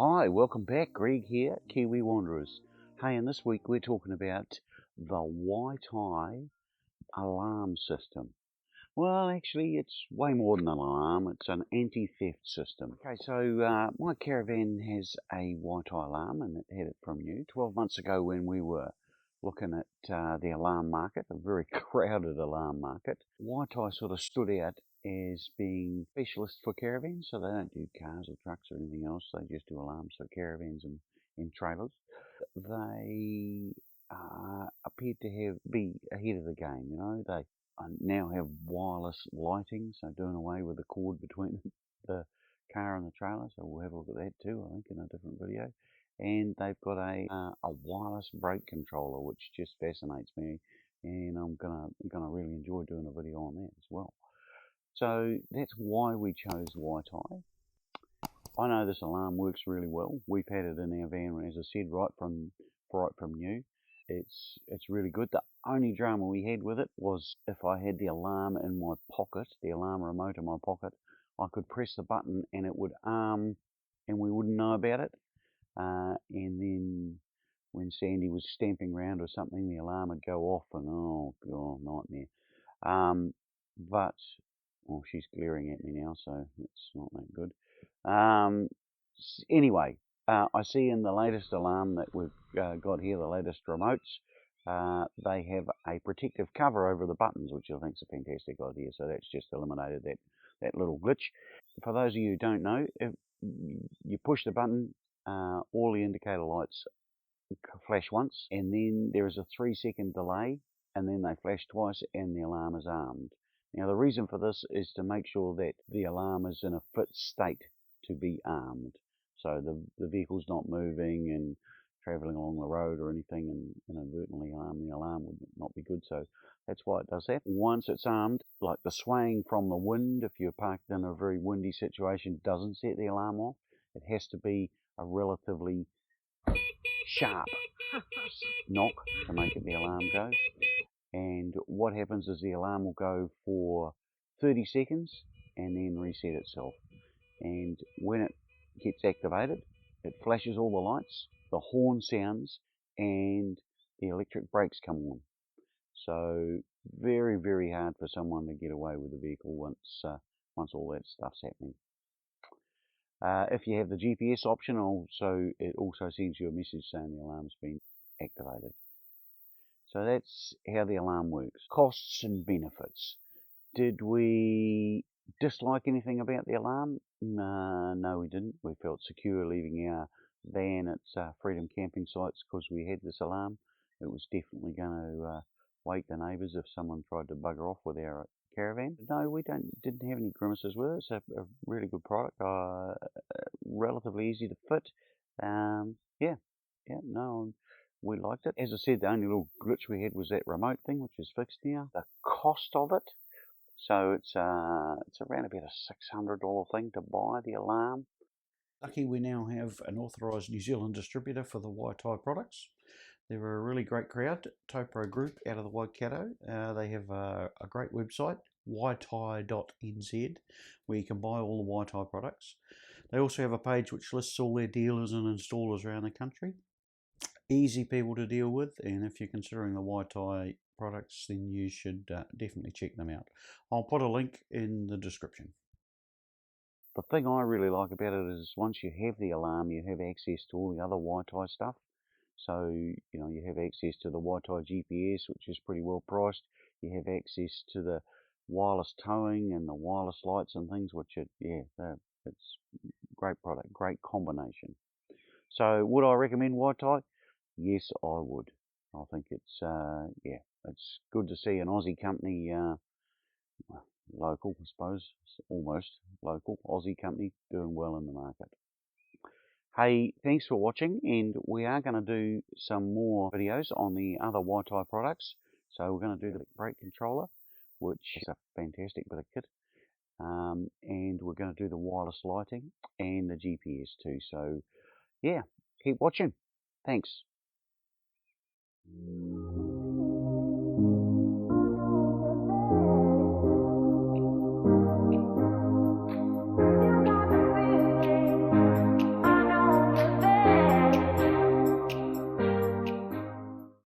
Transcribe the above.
Hi, welcome back. Greg here, Kiwi Wanderers. Hey, and this week we're talking about the WITI alarm system. Well, actually, it's way more than an alarm. It's an anti-theft system. Okay, so my caravan has a WITI alarm, and it had it from you 12 months ago when we were looking at the alarm market, a very crowded alarm market. WITI sort of stood out as being specialists for caravans, so they don't do cars or trucks or anything else. They just do alarms for caravans and trailers. They appeared to be ahead of the game. You know, they now have wireless lighting, so doing away with the cord between the car and the trailer. So we'll have a look at that too, I think, in a different video. And they've got a wireless brake controller, which just fascinates me, and I'm gonna really enjoy doing a video on that as well. So that's why we chose WITI. I know this alarm works really well. We've had it in our van, as I said, right from new. It's really good. The only drama we had with it was if I had the alarm in my pocket, the alarm remote in my pocket, I could press the button and it would arm, and we wouldn't know about it. And then when Sandy was stamping around or something, the alarm would go off, and oh god, nightmare. But well, she's glaring at me now, so it's not that good. Anyway, I see in the latest alarm that we've got here, the latest remotes, they have a protective cover over the buttons, which I think is a fantastic idea. So that's just eliminated that little glitch. For those of you who don't know, if you push the button, all the indicator lights flash once, and then there is a 3-second delay, and then they flash twice, and the alarm is armed. Now, the reason for this is to make sure that the alarm is in a fit state to be armed. So the vehicle's not moving and travelling along the road or anything and inadvertently arm the alarm would not be good. So that's why it does that. Once it's armed, like the swaying from the wind, if you're parked in a very windy situation, doesn't set the alarm off. It has to be a relatively sharp knock to make the alarm go. And what happens is the alarm will go for 30 seconds and then reset itself. And when it gets activated, it flashes all the lights, the horn sounds, and the electric brakes come on. So very, very hard for someone to get away with the vehicle once all that stuff's happening. If you have the GPS option, it also sends you a message saying the alarm's been activated. So that's how the alarm works. Costs and benefits. Did we dislike anything about the alarm? No, we didn't. We felt secure leaving our van at Freedom camping sites because we had this alarm. It was definitely going to wake the neighbours if someone tried to bugger off with our caravan. No, we didn't have any grimaces with it. It's a really good product. Relatively easy to fit. No, we liked it. As I said, the only little glitch we had was that remote thing, which is fixed now. The cost of it, so it's around about a $600 thing to buy the alarm. Lucky we now have an authorised New Zealand distributor for the WITI products. They're a really great crowd, Topro Group out of the Waikato. They have a great website, witi.nz, where you can buy all the WITI products. They also have a page which lists all their dealers and installers around the country. Easy people to deal with, and if you're considering the WITI products, then you should definitely check them out. I'll put a link in the description. The thing I really like about it is once you have the alarm, you have access to all the other WITI stuff. So, you have access to the WITI GPS, which is pretty well priced. You have access to the wireless towing and the wireless lights and things, which it's a great product, great combination. So would I recommend WITI? Yes, I would. I think it's good to see an Aussie company, local, I suppose, almost local Aussie company doing well in the market. Hey, thanks for watching, and we are going to do some more videos on the other WITI products. So we're going to do the brake controller, which is a fantastic bit of kit, and we're going to do the wireless lighting and the GPS too. So yeah, keep watching. Thanks.